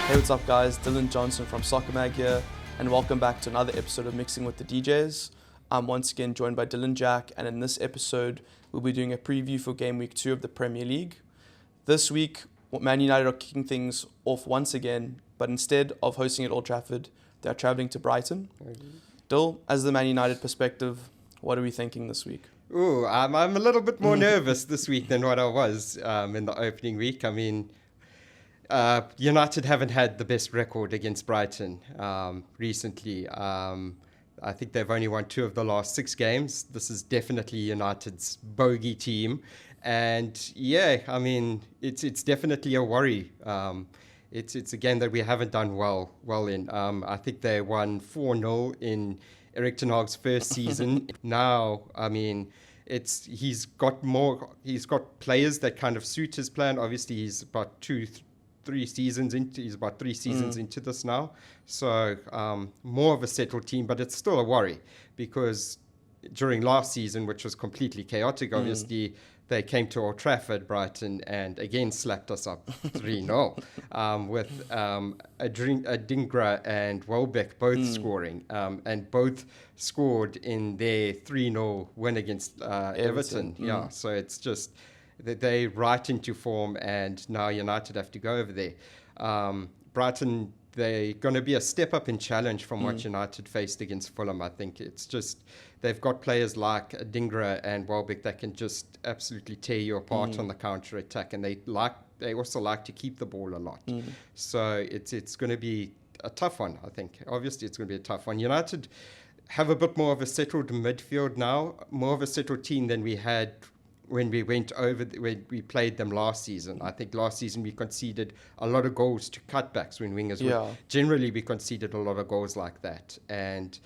Hey, what's up guys? Dylan Johnson from Soccer Mag here, and welcome back to another episode of Mixing with the DJs. I'm once again joined by Dylan Jack, and in this episode, we'll be doing a preview for Game Week 2 of the Premier League. This week, Man United are kicking things off once again, but instead of hosting at Old Trafford, they're travelling to Brighton. Dill, as the Man United perspective, what are we thinking this week? Ooh, I'm a little bit more nervous this week than what I was in the opening week. I mean, United haven't had the best record against Brighton recently. I think they've only won 2 of the last 6 games. This is definitely United's bogey team. And yeah, I mean, it's definitely a worry. It's a game that we haven't done well in. I think they won 4-0 in Erik ten Hag's first season. Now, I mean, he's got players that kind of suit his plan. Obviously, he's about 3 seasons into this now, so more of a settled team, but it's still a worry because during last season, which was completely chaotic, obviously they came to Old Trafford, Brighton, and again slapped us up 3-0 with Adingra and Welbeck both scoring, and both scored in their 3-0 win against Everton. Yeah, so it's just they right into form, and now United have to go over there. Brighton, they're going to be a step up in challenge from what United faced against Fulham. I think it's just they've got players like Adingra and Welbeck that can just absolutely tear you apart on the counter attack, and they also like to keep the ball a lot. So it's going to be a tough one. I think obviously it's going to be a tough one. United have a bit more of a settled midfield now, more of a settled team than we had when we played them last season. I think last season we conceded a lot of goals to cutbacks when wingers were. Generally, we conceded a lot of goals like that. And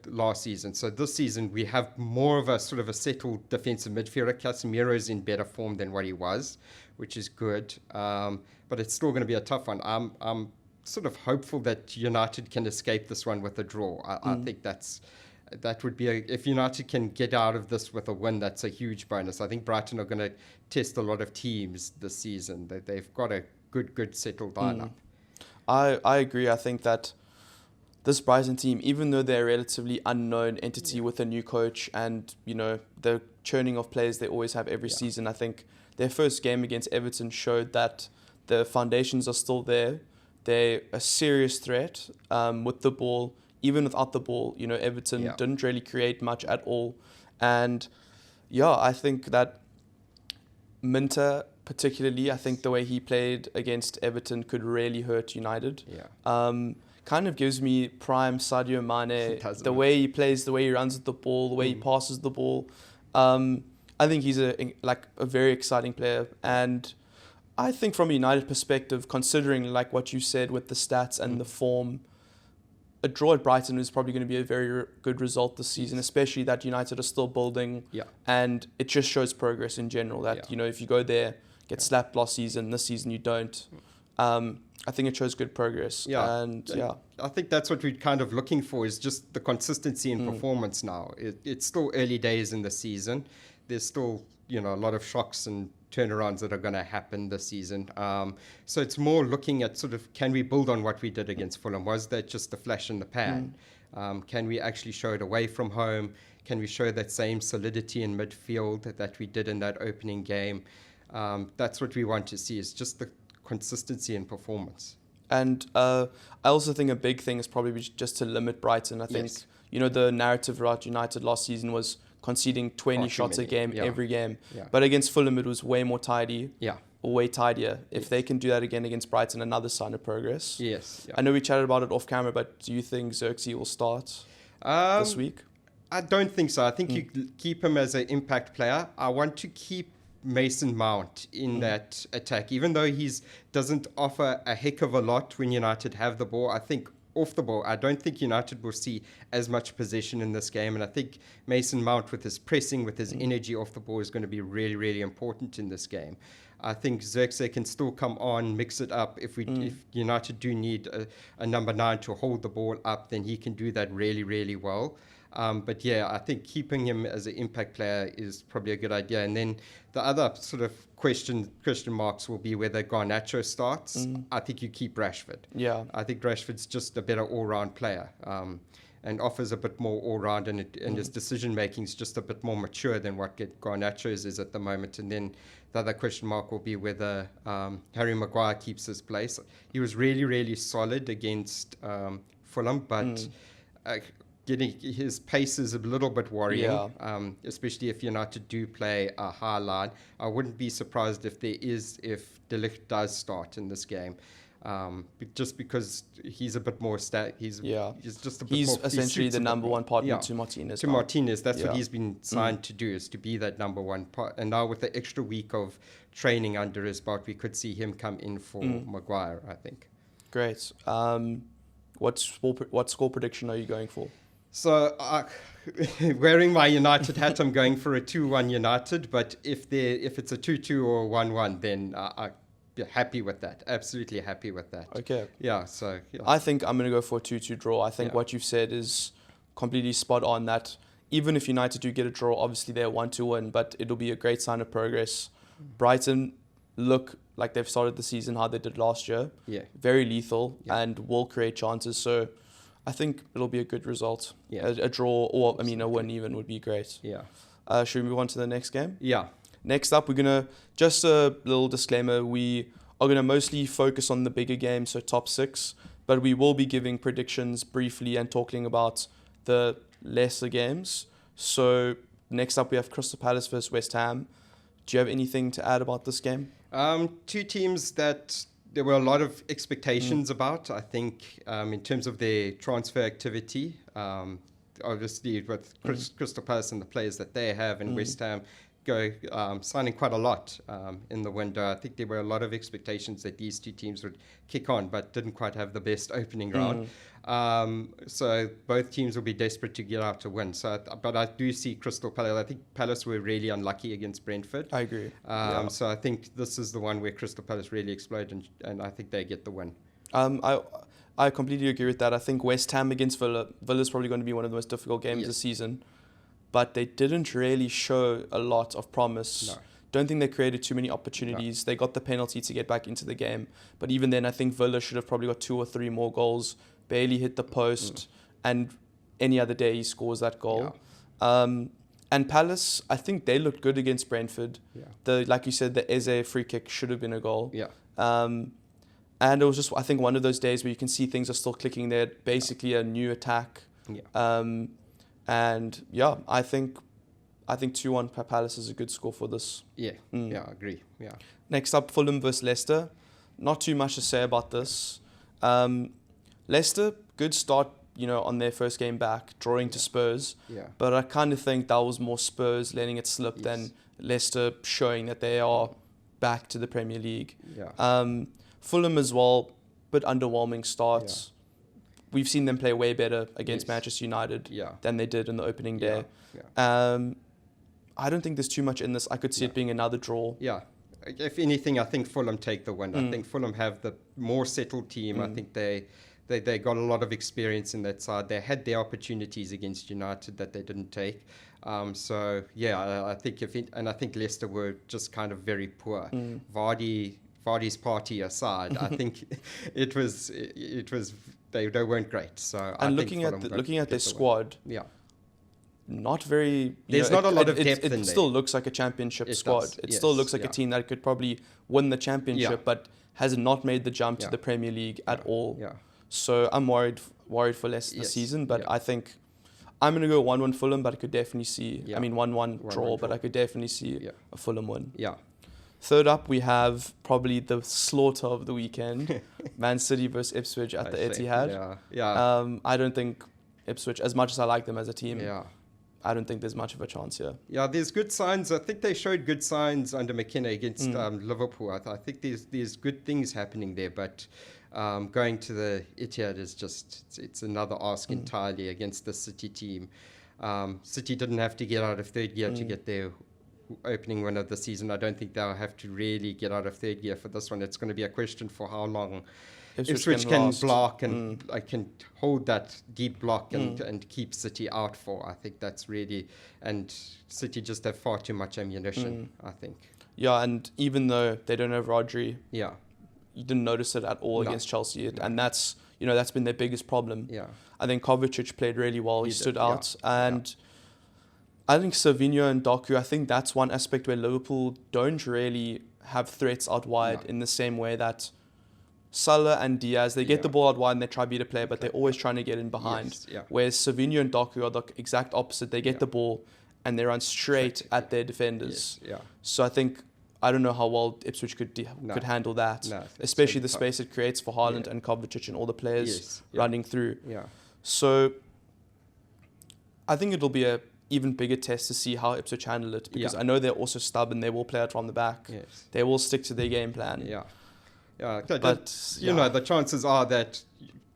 last season. So this season, we have more of a sort of a settled defensive midfielder. Casemiro's in better form than what he was, which is good. But it's still going to be a tough one. I'm sort of hopeful that United can escape this one with a draw. I think that would be if United can get out of this with a win, that's a huge bonus. I think Brighton are going to test a lot of teams this season. They've got a good settled lineup. I agree. I think that this Brighton team, even though they're a relatively unknown entity with a new coach and, you know, the churning of players they always have every season, I think their first game against Everton showed that the foundations are still there. They're a serious threat with the ball. Even without the ball, you know, Everton didn't really create much at all. And yeah, I think that Minter, particularly, I think the way he played against Everton could really hurt United. Kind of gives me prime Sadio Mane, the way he plays, the way he runs with the ball, the way he passes the ball. I think he's a very exciting player. And I think from a United perspective, considering like what you said with the stats and the form, a draw at Brighton is probably going to be a very good result this season, especially that United are still building. And it just shows progress in general that, you know, if you go there, get slapped last season, this season you don't. I think it shows good progress. And I think that's what we're kind of looking for, is just the consistency in performance now. It's still early days in the season. There's still, you know, a lot of shocks and turnarounds that are going to happen this season. So it's more looking at sort of, can we build on what we did against Fulham? Was that just a flash in the pan? Can we actually show it away from home? Can we show that same solidity in midfield that we did in that opening game? That's what we want to see, is just the consistency in performance. And I also think a big thing is probably just to limit Brighton. I think, you know, the narrative about United last season was conceding 20 shots a game every game. But against Fulham, it was way more tidy, or way tidier. If they can do that again against Brighton, another sign of progress. I know we chatted about it off camera, but do you think Xerxes will start this week? I don't think so. I think you keep him as an impact player. I want to keep Mason Mount in that attack, even though he doesn't offer a heck of a lot when United have the ball. I think off the ball, I don't think United will see as much possession in this game, and I think Mason Mount, with his pressing, with his energy off the ball, is going to be really, really important in this game. I think Xerxes can still come on, mix it up. If United do need a number 9 to hold the ball up, then he can do that really, really well. But yeah, I think keeping him as an impact player is probably a good idea. And then the other sort of question marks will be whether Garnacho starts. I think you keep Rashford. Yeah. I think Rashford's just a better all-round player. And offers a bit more all-round, and his decision-making is just a bit more mature than what Garnacho's is at the moment. And then the other question mark will be whether Harry Maguire keeps his place. He was really, really solid against Fulham, but getting his pace is a little bit worrying, especially if United do play a high line. I wouldn't be surprised if De Ligt does start in this game. Just because he's a bit more he's just a bit he's more, essentially the number one partner to Martinez. Martinez, that's what he's been signed to do, is to be that number one part. And now with the extra week of training under his belt, we could see him come in for Maguire, I think. Great. What score prediction are you going for? So, wearing my United hat, I'm going for a 2-1 United. But if it's a 2-2 or 1-1, then happy with that. Absolutely happy with that. Okay. Yeah, so... Yeah. I think I'm going to go for a 2-2 draw. I think what you've said is completely spot on, that even if United do get a draw, obviously they're 1-2 win, but it'll be a great sign of progress. Brighton look like they've started the season how they did last year. Yeah. Very lethal and will create chances. So I think it'll be a good result. Yeah. A draw or, a win even would be great. Yeah. Should we move on to the next game? Yeah. Next up, we're going to, just a little disclaimer, we are going to mostly focus on the bigger games, so top 6, but we will be giving predictions briefly and talking about the lesser games. So next up, we have Crystal Palace versus West Ham. Do you have anything to add about this game? Two teams that there were a lot of expectations about, I think, in terms of their transfer activity. Obviously, with Crystal Palace and the players that they have, and West Ham signing quite a lot in the window. I think there were a lot of expectations that these two teams would kick on, but didn't quite have the best opening round. So both teams will be desperate to get out to win. But I do see Crystal Palace. I think Palace were really unlucky against Brentford. I agree. So I think this is the one where Crystal Palace really explode, and I think they get the win. I completely agree with that. I think West Ham against Villa is probably going to be one of the most difficult games this season. But they didn't really show a lot of promise. No. Don't think they created too many opportunities. No. They got the penalty to get back into the game. But even then, I think Villa should have probably got 2 or 3 more goals. Barely hit the post. And any other day, he scores that goal. Yeah. And Palace, I think they looked good against Brentford. Yeah. Like you said, the Eze free kick should have been a goal. Yeah. And it was just, I think, one of those days where you can see things are still clicking there. Basically, a new attack. Yeah. And yeah, I think 2-1 per Palace is a good score for this. Yeah, yeah, I agree. Yeah. Next up, Fulham versus Leicester. Not too much to say about this. Leicester, good start, on their first game back, drawing to Spurs. Yeah. But I kind of think that was more Spurs letting it slip than Leicester showing that they are back to the Premier League. Yeah. Fulham as well, but underwhelming starts. Yeah. We've seen them play way better against Manchester United than they did in the opening day. Yeah. I don't think there's too much in this. I could see it being another draw. Yeah. If anything, I think Fulham take the win. I think Fulham have the more settled team. I think they got a lot of experience in that side. They had their opportunities against United that they didn't take. So yeah, I think Leicester were just kind of very poor. Vardy's party aside, I think it was they weren't great. So and looking at their squad, not very. There's not a lot of depth in there. It still looks like a championship squad. It still looks like a team that could probably win the championship, but has not made the jump to the Premier League at all. Yeah. So I'm worried for Leicester this season, but I think I'm going to go 1-1 Fulham, but I could definitely see. 1-1 draw, but I could definitely see a Fulham win. Yeah. Third up, we have probably the slaughter of the weekend, Man City versus Ipswich at the Etihad. I don't think Ipswich, as much as I like them as a team, I don't think there's much of a chance here. Yeah, there's good signs. I think they showed good signs under McKenna against Liverpool. I think there's good things happening there, but going to the Etihad is it's another ask entirely against the City team. City didn't have to get out of third gear to get there opening win of the season. I don't think they'll have to really get out of third gear for this one. It's going to be a question for how long Ipswich can block and can hold that deep block and keep City out for. I think that's really, and City just have far too much ammunition, I think. Yeah, and even though they don't have Rodri, yeah, you didn't notice it at all against Chelsea, and that's been their biggest problem. Yeah, I think Kovacic played really well. He stood out, and I think Savinho and Doku, I think that's one aspect where Liverpool don't really have threats out wide in the same way that Salah and Diaz, they get the ball out wide and they try to beat a player, but they're always trying to get in behind. Whereas Savinho and Doku are the exact opposite. They get the ball and they run straight at their defenders. So I don't know how well Ipswich could handle that, especially the space it creates for Haaland and Kovacic and all the players running through. So I think it'll be a even bigger test to see how Ipswich handle it, because I know they're also stubborn. They will play it from the back. They will stick to their game plan. But you know, the chances are that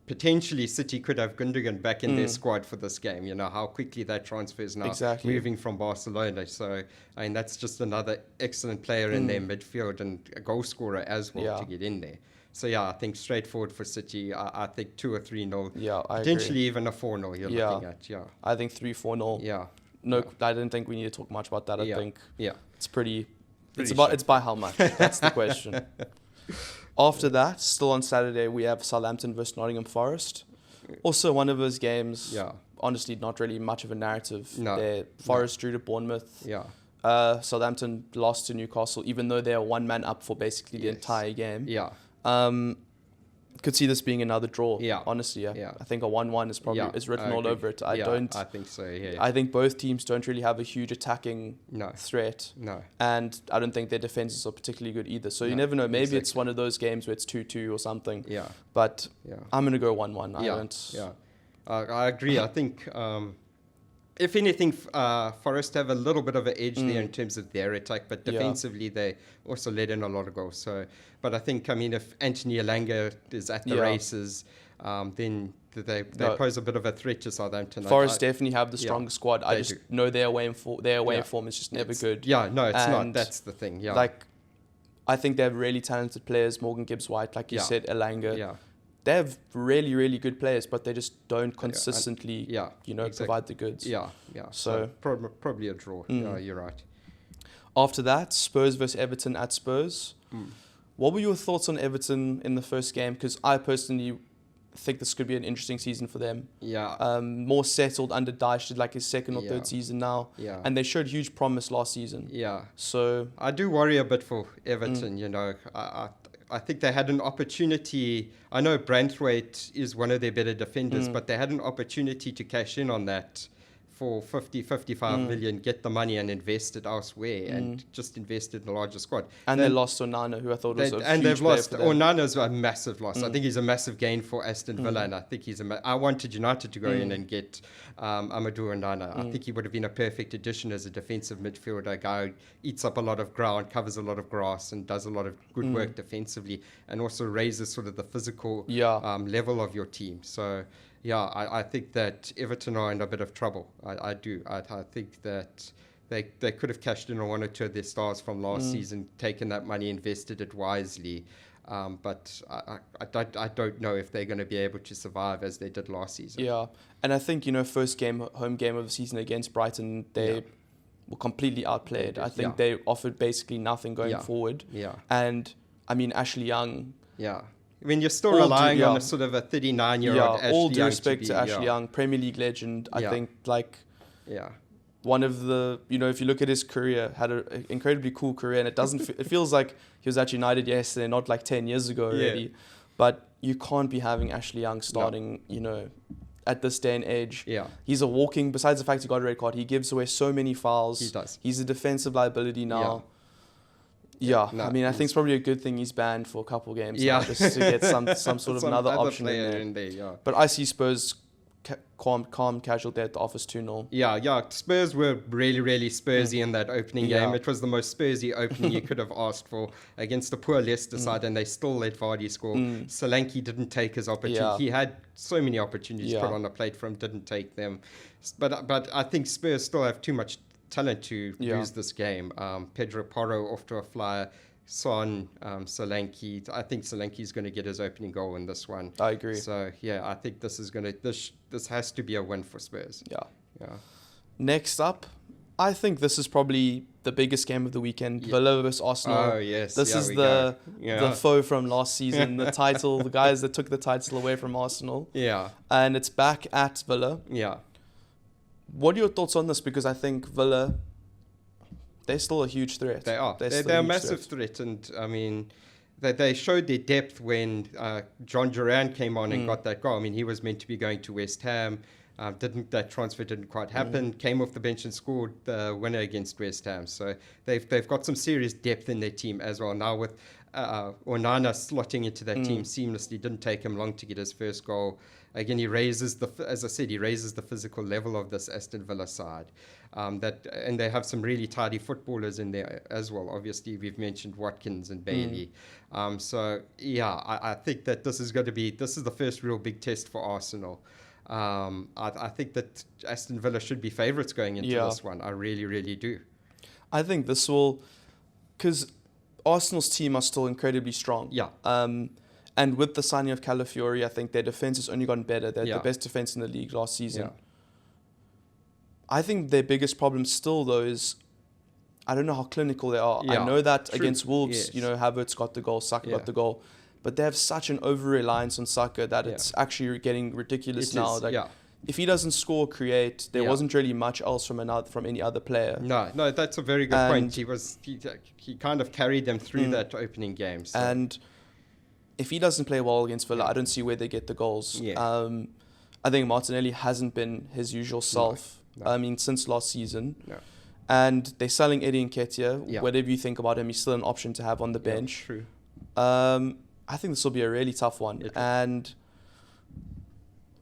potentially City could have Gundogan back in their squad for this game. You know how quickly that transfer is now moving from Barcelona. So I mean, that's just another excellent player in their midfield and a goal scorer as well to get in there. So I think straightforward for City. I think 2 or 3-0. Potentially even a 4-0 you're looking at. I think 3-4-0. No, I don't think we need to talk much about that. I think it's pretty it's by how much. That's the question. After that, still on Saturday, we have Southampton versus Nottingham Forest. Also one of those games, honestly, not really much of a narrative. Forest drew to Bournemouth. Southampton lost to Newcastle, even though they are one man up for basically the entire game. Could see this being another draw. Honestly, I think a 1-1 is probably is written all over it. I think so. I think both teams don't really have a huge attacking threat. And I don't think their defenses are particularly good either. So you never know. Maybe it's one of those games where it's 2-2 or something. But I'm gonna go 1-1. I agree. I think if anything, Forest have a little bit of an edge there in terms of their attack, but defensively they also let in a lot of goals. So, but I think, if Anthony Elanga is at the races, then they pose a bit of a threat to Southampton. Forest definitely have the strongest squad. I just know their away form is just never good. No, it's not. That's the thing. I think they have really talented players. Morgan Gibbs-White, like you said, Elanga. They have really, really good players, but they just don't consistently, provide the goods. So probably a draw. You're right. After that, Spurs versus Everton at Spurs. What were your thoughts on Everton in the first game? Because I personally think this could be an interesting season for them. More settled under Dyche, did like his second or third season now. And they showed huge promise last season. So I do worry a bit for Everton, I think they had an opportunity. I know Branthwaite is one of their better defenders, but they had an opportunity to cash in on that for 55 million, get the money and invest it elsewhere, and just invested in a larger squad. And they lost Onana, who I thought was a huge and they've player lost. for them. Onana's a massive loss. I think he's a massive gain for Aston Villa, and I think I wanted United to go in and get Amadou Onana. I think he would have been a perfect addition as a defensive midfielder, a guy who eats up a lot of ground, covers a lot of grass, and does a lot of good work defensively, and also raises sort of the physical level of your team. So I think that Everton are in a bit of trouble. I do. I think that they could have cashed in on one or two of their stars from last season, taken that money, invested it wisely. But I don't know if they're going to be able to survive as they did last season. And I think, first home game of the season against Brighton, they were completely outplayed. I think they offered basically nothing going forward. And, Ashley Young... I mean, you're still relying on a sort of a 39-year-old Ashley Young. All due respect to Ashley Young, Premier League legend. I think, one of the, if you look at his career, had an incredibly cool career, and it feels like he was at United yesterday, not like 10 years ago already. But you can't be having Ashley Young starting, at this day and age. He's a walking, besides the fact he got a red card, he gives away so many fouls. He does. He's a defensive liability now. I think it's probably a good thing he's banned for a couple of games now, just to get some sort of another option in there. But I see Spurs calm, casual day at the office 2-0. Spurs were really, really Spursy in that opening game. It was the most Spursy opening you could have asked for against a poor Leicester side, and they still let Vardy score. Solanke didn't take his opportunity. He had so many opportunities put on the plate for him, didn't take them. But I think Spurs still have too much talent to lose this game. Pedro Porro off to a flyer. Son, Solanke. I think Solanke is going to get his opening goal in this one. I agree. So yeah, I think this is going to this has to be a win for Spurs. Yeah. Next up, I think this is probably the biggest game of the weekend. Villa versus Arsenal. Oh yes, this is the foe from last season. The title, the guys that took the title away from Arsenal. Yeah, and it's back at Villa. Yeah. What are your thoughts on this? Because I think Villa, they're still a huge threat. They are. They're a massive threat. And I mean, they showed their depth when John Duran came on and got that goal. I mean, he was meant to be going to West Ham. That transfer didn't quite happen. Came off the bench and scored the winner against West Ham. So they've got some serious depth in their team as well. Now with Onana slotting into that team seamlessly, didn't take him long to get his first goal. Again, he raises the physical level of this Aston Villa side. And they have some really tidy footballers in there as well. Obviously, we've mentioned Watkins and Bailey. I think that this is the first real big test for Arsenal. I think that Aston Villa should be favourites going into this one. I really, really do. I think this will, because Arsenal's team are still incredibly strong. Yeah. And with the signing of Calafiori, I think their defence has only gotten better. They had the best defence in the league last season. Yeah. I think their biggest problem still, though, is I don't know how clinical they are. Yeah. I know that against Wolves, Havertz got the goal, Saka got the goal. But they have such an over-reliance on Saka that it's actually getting ridiculous now. If he doesn't score, create, there wasn't really much else from any other player. No, that's a very good point. He kind of carried them through that opening game. So. And if he doesn't play well against Villa, I don't see where they get the goals. Yeah. I think Martinelli hasn't been his usual self. No. I mean, since last season. No. And they're selling Eddie Nketiah. Yeah. Whatever you think about him, he's still an option to have on the bench. True. I think this will be a really tough one. And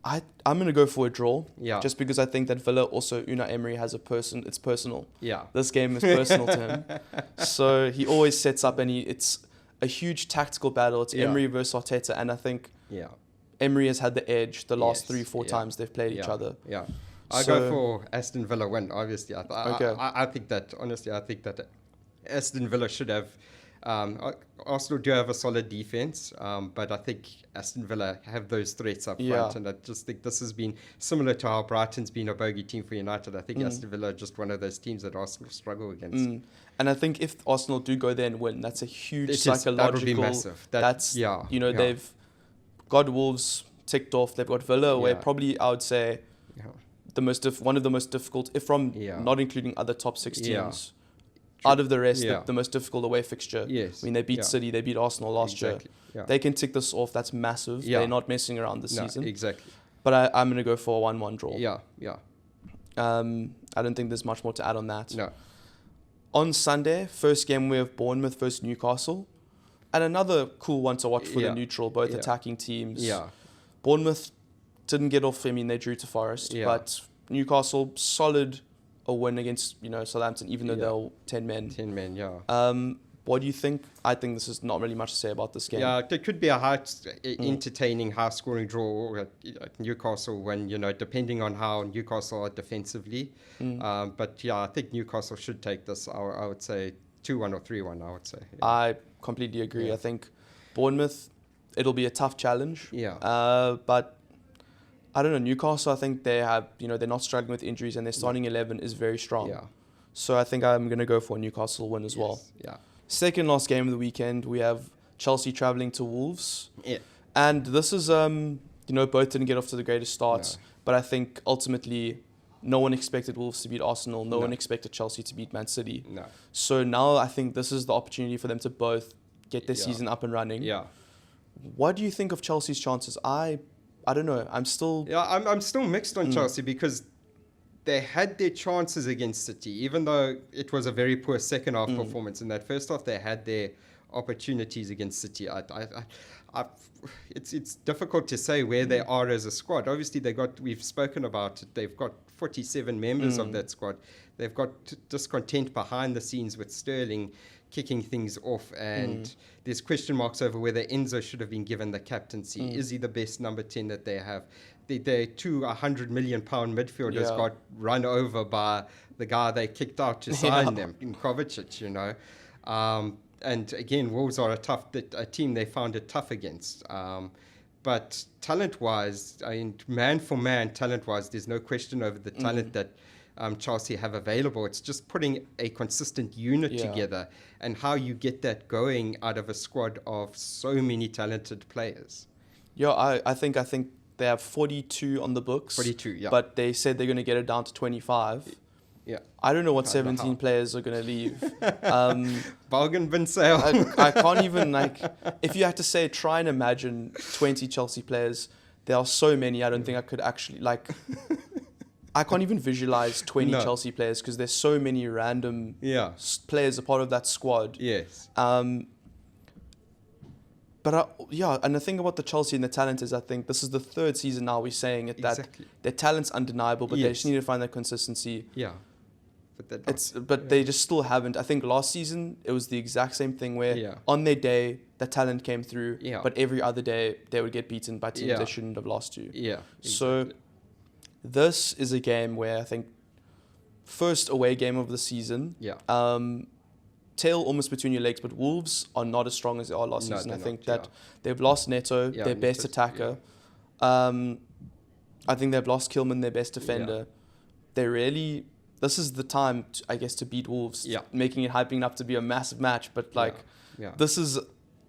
I'm going to go for a draw. Yeah. Just because I think that Villa also, Unai Emery it's personal. Yeah. This game is personal to him. So he always sets up it's a huge tactical battle. It's Emery versus Arteta. And I think Emery has had the edge the last 3-4 times they've played each other. Yeah. I go for Aston Villa win, obviously. I think that, honestly, Aston Villa should have... Arsenal do have a solid defense, but I think Aston Villa have those threats up front, and I just think this has been similar to how Brighton's been a bogey team for United. I think Aston Villa are just one of those teams that Arsenal struggle against. And I think if Arsenal do go there and win, that's a huge psychological... That would be massive. They've got Wolves ticked off, they've got Villa away, probably I would say one of the most difficult, not including other top 6 teams. Out of the rest, the most difficult away fixture. Yes. I mean, they beat City, they beat Arsenal last year. Yeah. They can tick this off. That's massive. They're not messing around this season. Exactly. But I'm going to go for a 1-1 draw. Yeah. I don't think there's much more to add on that. No. On Sunday, first game we have Bournemouth versus Newcastle. And another cool one to watch for the neutral, both attacking teams. Yeah. Bournemouth didn't get off. I mean, they drew to Forest. But Newcastle, solid... a win against Southampton, even though they're 10 men. 10 men, yeah. What do you think? I think this is not really much to say about this game. Yeah, there could be a entertaining, high-scoring draw at Newcastle when, depending on how Newcastle are defensively. But I think Newcastle should take this. I would say 2-1 or 3-1, I would say. Yeah. I completely agree. Yeah. I think Bournemouth, it'll be a tough challenge. Yeah. But I don't know, Newcastle, I think they have, they're not struggling with injuries and their starting 11 is very strong. Yeah. So I think I'm going to go for a Newcastle win as well. Yeah. Second last game of the weekend, we have Chelsea travelling to Wolves. Yeah. And this is, both didn't get off to the greatest starts. No. But I think ultimately no one expected Wolves to beat Arsenal. No one expected Chelsea to beat Man City. No. So now I think this is the opportunity for them to both get their season up and running. Yeah. What do you think of Chelsea's chances? I don't know. I'm still mixed on Chelsea because they had their chances against City, even though it was a very poor second half performance. In that first half, they had their opportunities against City. It's difficult to say where they are as a squad. Obviously, we've spoken about it. They've got 47 members of that squad. They've got discontent behind the scenes with Sterling. kicking things off, and there's question marks over whether Enzo should have been given the captaincy. Is he the best number 10 that they have? Their two £100 million midfielders got run over by the guy they kicked out to sign them, in Kovacic, you know. And again, Wolves are a team they found it tough against. But talent-wise, I mean, man for man, talent-wise, there's no question over the talent that Chelsea have available. It's just putting a consistent unit together, and how you get that going out of a squad of so many talented players. Yeah, I think they have 42 on the books. 42, yeah. But they said they're going to get it down to 25. Yeah. I don't know what 17 players are going to leave. Bargain bin sale. I can't even, like, if you had to say, try and imagine 20 Chelsea players, there are so many, I don't think I could actually, like, I can't even visualize 20 Chelsea players because there's so many random players a part of that squad. Yes. But and the thing about the Chelsea and the talent is, I think this is the third season now we're saying it, that their talent's undeniable, but they just need to find that consistency. Yeah. But they just still haven't. I think last season it was the exact same thing where on their day the talent came through, but every other day they would get beaten by teams they shouldn't have lost to. Yeah. Exactly. So this is a game where I think first away game of the season. Yeah. Tail almost between your legs, but Wolves are not as strong as they are last season. I think that they've lost Neto, their best attacker. I think they've lost Kilman, their best defender. This is the time, I guess, to beat Wolves, making it hyping up to be a massive match. But this is,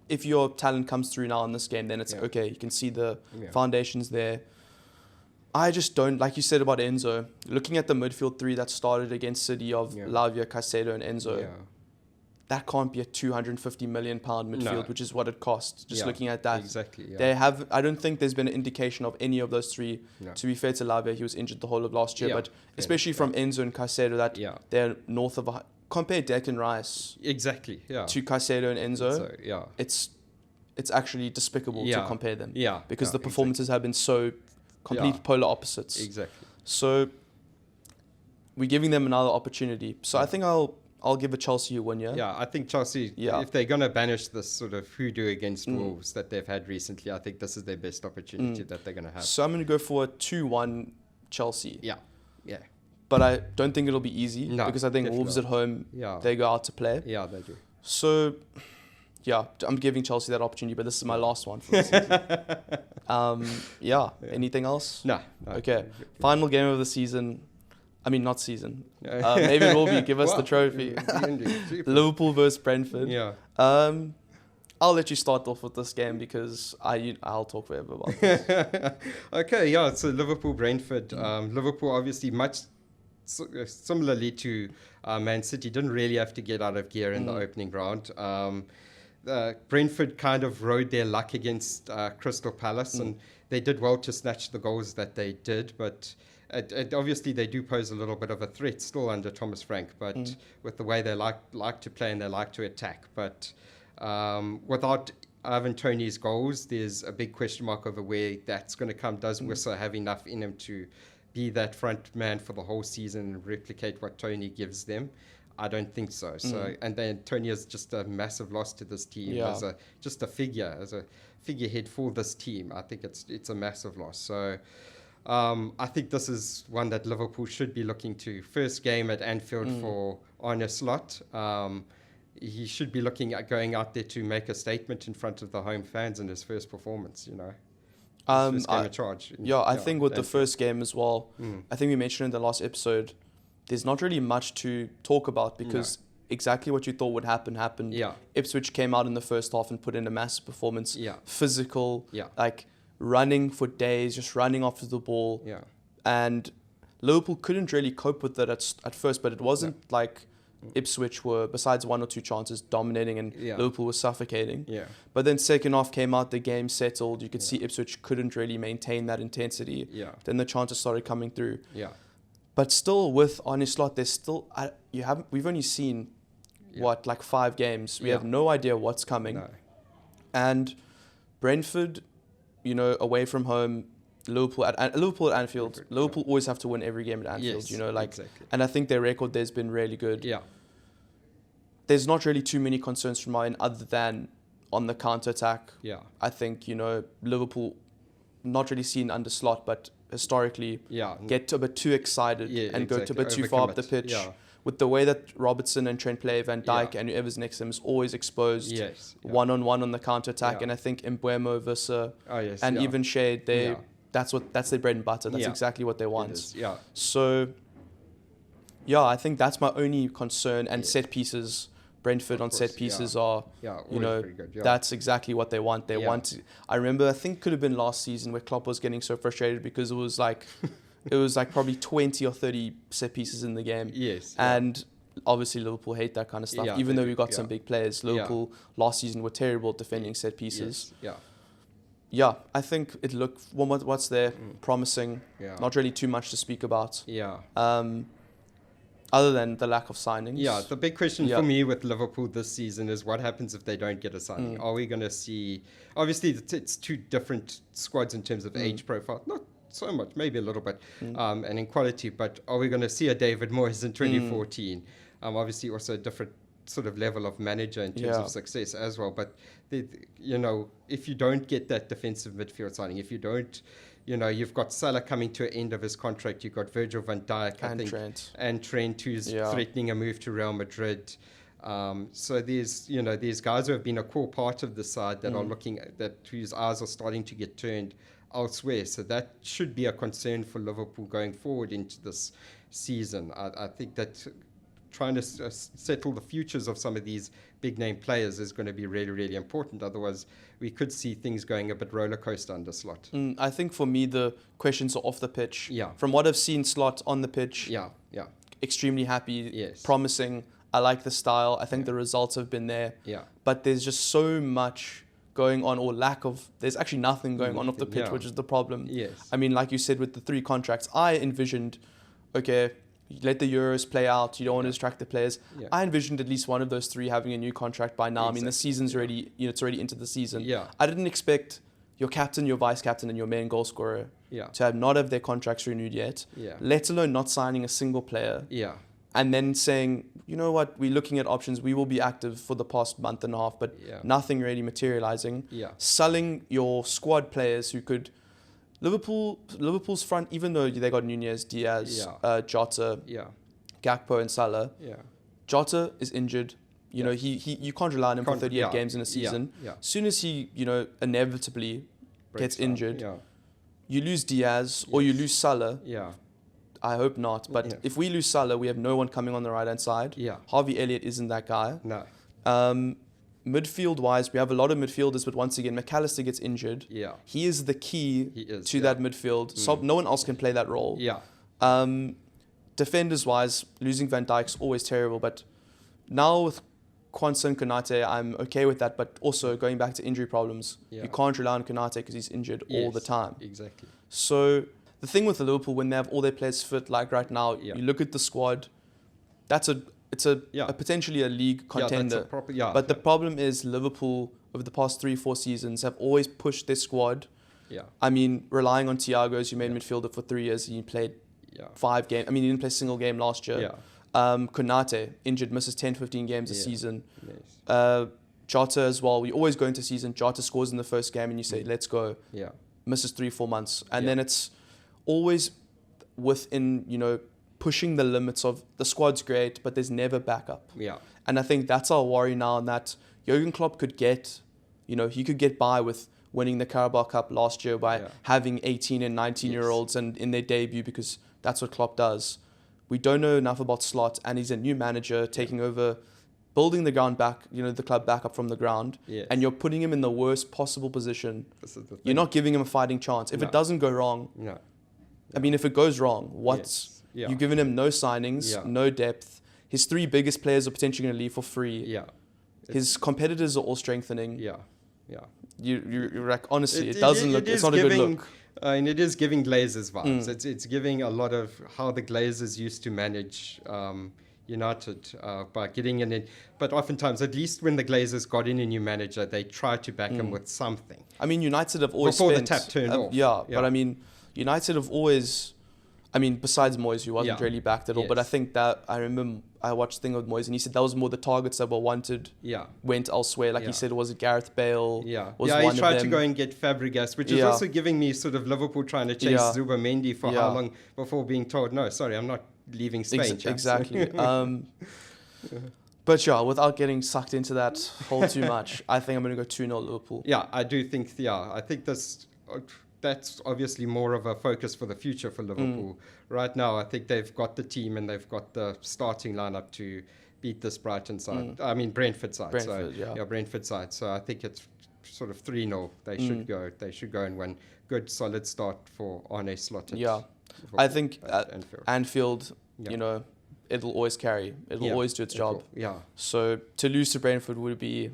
if your talent comes through now in this game, then it's okay. You can see the foundations there. I just don't, like you said about Enzo, looking at the midfield three that started against City of Lavia, Caicedo and Enzo, that can't be a £250 million midfield, which is what it costs. Just looking at that. Exactly. Yeah. They have, I don't think there's been an indication of any of those three. No. To be fair to Lavia, he was injured the whole of last year, but especially from Enzo and Caicedo, that they're north of, compare Declan Rice to Caicedo and Enzo. It's actually despicable to compare them. Because the performances have been so complete polar opposites. Exactly. So we're giving them another opportunity. So I think I'll give a Chelsea a win, Yeah, I think Chelsea, if they're going to banish this sort of hoodoo against Wolves that they've had recently, I think this is their best opportunity that they're going to have. So I'm going to go for a 2-1 Chelsea. Yeah. But I don't think it'll be easy because I think Wolves at home, they go out to play. Yeah, they do. So, I'm giving Chelsea that opportunity, but this is my last one for the season. Anything else? No. Okay, final game of the season. I mean, not season. Maybe it will be. Give us the trophy. Liverpool versus Brentford. Yeah. I'll let you start off with this game because I'll talk forever about this. Okay, so Liverpool-Brentford. Liverpool obviously much similarly to Man City didn't really have to get out of gear in the opening round. Brentford kind of rode their luck against Crystal Palace and they did well to snatch the goals that they did, but obviously they do pose a little bit of a threat still under Thomas Frank, but with the way they like to play and they like to attack. But without Ivan Toney's goals, there's a big question mark over where that's going to come. Does Wissa have enough in him to be that front man for the whole season and replicate what Toney gives them? I don't think so. And then Toney is just a massive loss to this team as a figurehead for this team. I think it's a massive loss. So I think this is one that Liverpool should be looking to. First game at Anfield for Arne Slot. He should be looking at going out there to make a statement in front of the home fans in his first performance, First game of charge. I think with the first game as well, I think we mentioned in the last episode, there's not really much to talk about because exactly what you thought would happen happened. Ipswich came out in the first half and put in a massive performance. Physical, like running for days, just running after the ball. And Liverpool couldn't really cope with that at first, but it wasn't like Ipswich were, besides one or two chances, dominating and Liverpool was suffocating. But then second half came out, the game settled. You could see Ipswich couldn't really maintain that intensity. Then the chances started coming through. But still, with Arne Slot, there's still we've only seen like 5 games. We have no idea what's coming. And Brentford, away from home, Liverpool at Anfield. Liverpool always have to win every game at Anfield. And I think their record there's been really good. there's not really too many concerns from my end other than on the counter-attack. Yeah. I think, Liverpool, not really seen under Slot, but historically, get a bit too excited and go a bit too far up the pitch. Yeah. With the way that Robertson and Trent play, Van Dijk and whoever's next to him is always exposed one-on-one on the counter-attack. And I think Mbeumo, Versa, and even Shade, that's their bread and butter. That's exactly what they want. So, I think that's my only concern. And set pieces, Brentford on set pieces are, that's exactly what they want. They want. I remember, I think it could have been last season where Klopp was getting so frustrated because it was like probably 20 or 30 set pieces in the game. And obviously Liverpool hate that kind of stuff. Even though we've got some big players, Liverpool last season were terrible at defending set pieces. I think it looked, what's there, promising. Not really too much to speak about. Other than the lack of signings. The big question for me with Liverpool this season is what happens if they don't get a signing? Are we going to see... Obviously, it's two different squads in terms of age profile. Not so much, maybe a little bit, and in quality, but are we going to see a David Moyes in 2014? Obviously, also a different sort of level of manager in terms of success as well. But, if you don't get that defensive midfield signing, if you don't... you've got Salah coming to an end of his contract. You've got Virgil van Dijk, I think, and Trent, who's threatening a move to Real Madrid. So there's guys who have been a core part of the side that are looking at whose eyes are starting to get turned elsewhere. So that should be a concern for Liverpool going forward into this season. I think that trying to settle the futures of some of these big name players is going to be really, really important. Otherwise, we could see things going a bit roller coaster under Slot. I think for me, the questions are off the pitch. From what I've seen, Slot on the pitch, extremely happy, promising. I like the style. I think the results have been there. But there's just so much going on, or lack of. There's actually nothing going on off the pitch, which is the problem. I mean, like you said, with the 3 contracts, I envisioned, let the Euros play out. You don't want to distract the players. I envisioned at least one of those 3 having a new contract by now. I mean, the season's already, it's already into the season. I didn't expect your captain, your vice captain, and your main goal scorer to not have their contracts renewed yet. Let alone not signing a single player. And then saying, you know what, we're looking at options. We will be active for the past month and a half, but nothing really materializing. Selling your squad players who could. Liverpool's front, even though they got Nunez, Diaz, Jota, Gakpo and Salah, Jota is injured. You can't rely on him for 38 games in a season. As soon as he, inevitably gets injured, you lose Diaz or you lose Salah. I hope not. But if we lose Salah, we have no one coming on the right-hand side. Harvey Elliott isn't that guy. No. Midfield-wise, we have a lot of midfielders, but once again, McAllister gets injured. He is the key to that midfield. So no one else can play that role. Defenders-wise, losing Van Dijk's always terrible, but now with Quansah and Konate, I'm okay with that, but also going back to injury problems, you can't rely on Konate because he's injured all the time. Exactly. So the thing with Liverpool, when they have all their players fit, like right now, you look at the squad, it's a potentially a league contender. But the problem is Liverpool, over the past 3-4 seasons, have always pushed their squad. I mean, relying on Thiago as your main midfielder for 3 years, and he played 5 games. I mean, he didn't play a single game last year. Konate, injured, misses 10-15 games a season. Jota as well. We always go into season, Jota scores in the first game, and you say, let's go. Misses 3-4 months. And then it's always within, pushing the limits of the squad's great, but there's never backup. And I think that's our worry now, and that Jurgen Klopp could get, he could get by with winning the Carabao Cup last year by having 18 and 19-year-olds and in their debut, because that's what Klopp does. We don't know enough about Slot, and he's a new manager taking over, building the ground back, the club back up from the ground, and you're putting him in the worst possible position. You're not giving him a fighting chance. If it doesn't go wrong, I mean, if it goes wrong, you've given him no signings, no depth. His 3 biggest players are potentially going to leave for free. His competitors are all strengthening. You're like, honestly, it's not a good look. And it is giving Glazers vibes. It's giving a lot of how the Glazers used to manage United by getting in. But oftentimes, at least when the Glazers got in a new manager, they tried to back him with something. I mean, United have always before the tap turned off. But I mean, United have always. I mean, besides Moyes, who wasn't really backed at all, but I think that I remember I watched Thing with Moyes, and he said that was more the targets that were wanted went elsewhere. Like he said, was it Gareth Bale? Was he one tried of to them. go and get Fabregas, which is also giving me sort of Liverpool trying to chase Zubamendi for how long before being told, no, sorry, I'm not leaving Spain. Exactly. But yeah, without getting sucked into that hole too much, I think I'm going to go 2-0 Liverpool. Yeah, I do think, I think that's obviously more of a focus for the future for Liverpool. Right now, I think they've got the team and they've got the starting lineup to beat this Brighton side. I mean, Brentford side. Brentford side. So I think it's sort of 3-0. They should go. They should go and win. Good, solid start for Arne Slot. I think at Anfield, you know, it'll always carry. It'll always do its job. So to lose to Brentford would be...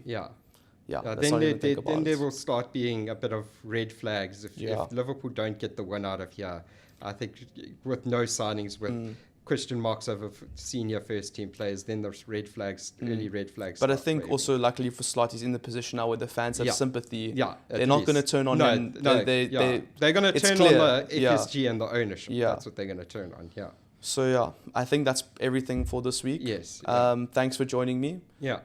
Then there will start being a bit of red flags if Liverpool don't get the win out of here. I think with no signings, with question marks over senior first team players, then there's red flags, early red flags. But I think also, luckily for Slot, he's in the position now where the fans have sympathy. They're not going to turn on him. They're going to turn on the FSG and the ownership. That's what they're going to turn on. So I think that's everything for this week. Yes. Thanks for joining me.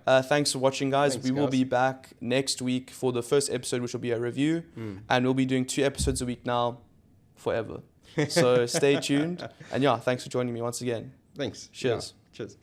Thanks for watching, guys. We will be back next week for the first episode, which will be a review, and we'll be doing 2 episodes a week now, forever. So stay tuned, and thanks for joining me once again. Thanks. Cheers. Cheers.